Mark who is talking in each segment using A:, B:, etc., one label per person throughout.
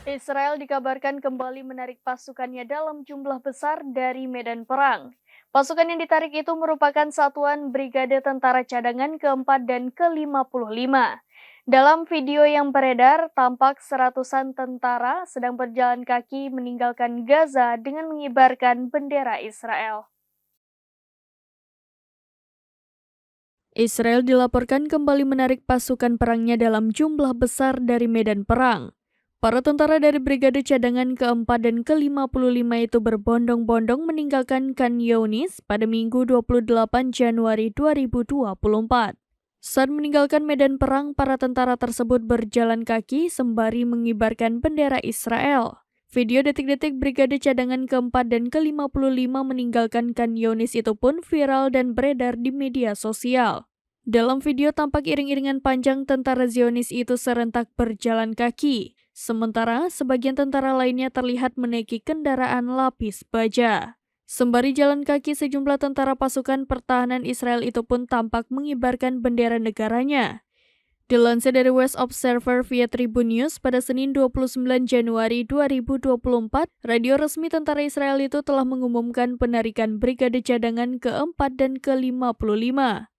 A: Israel dikabarkan kembali menarik pasukannya dalam jumlah besar dari medan perang. Pasukan yang ditarik itu merupakan satuan Brigade Tentara Cadangan ke-4 dan ke-55. Dalam video yang beredar, tampak seratusan tentara sedang berjalan kaki meninggalkan Gaza dengan mengibarkan bendera Israel. Israel dilaporkan kembali menarik pasukan perangnya dalam jumlah besar dari medan perang. Para tentara dari Brigade Cadangan ke-4 dan ke-55 itu berbondong-bondong meninggalkan Khan Younis pada Minggu 28 Januari 2024. Saat meninggalkan medan perang, para tentara tersebut berjalan kaki sembari mengibarkan bendera Israel. Video detik-detik Brigade Cadangan ke-4 dan ke-55 meninggalkan Khan Younis itu pun viral dan beredar di media sosial. Dalam video tampak iring-iringan panjang tentara Zionis itu serentak berjalan kaki, sementara sebagian tentara lainnya terlihat menaiki kendaraan lapis baja. Sembari jalan kaki, sejumlah tentara pasukan pertahanan Israel itu pun tampak mengibarkan bendera negaranya. Dilansir dari West Observer via Tribun News pada Senin 29 Januari 2024, radio resmi tentara Israel itu telah mengumumkan penarikan Brigade Cadangan ke-4 dan ke-55.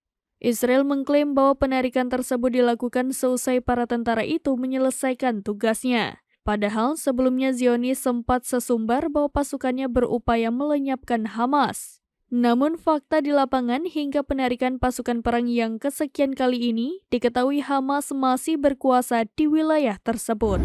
A: Israel mengklaim bahwa penarikan tersebut dilakukan seusai para tentara itu menyelesaikan tugasnya. Padahal sebelumnya Zionis sempat sesumbar bahwa pasukannya berupaya melenyapkan Hamas. Namun fakta di lapangan hingga penarikan pasukan perang yang kesekian kali ini diketahui Hamas masih berkuasa di wilayah tersebut.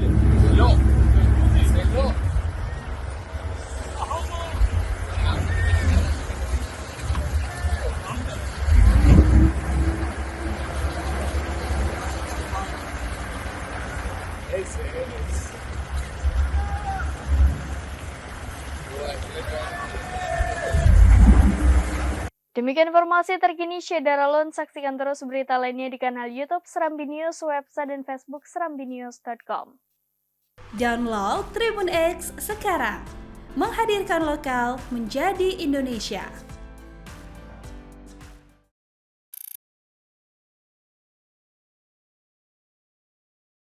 A: Demikian informasi terkini Syedaralun. Saksikan terus berita lainnya di kanal YouTube Serambi News, website dan Facebook serambinews.com.
B: Download Tribun X sekarang, menghadirkan lokal menjadi Indonesia.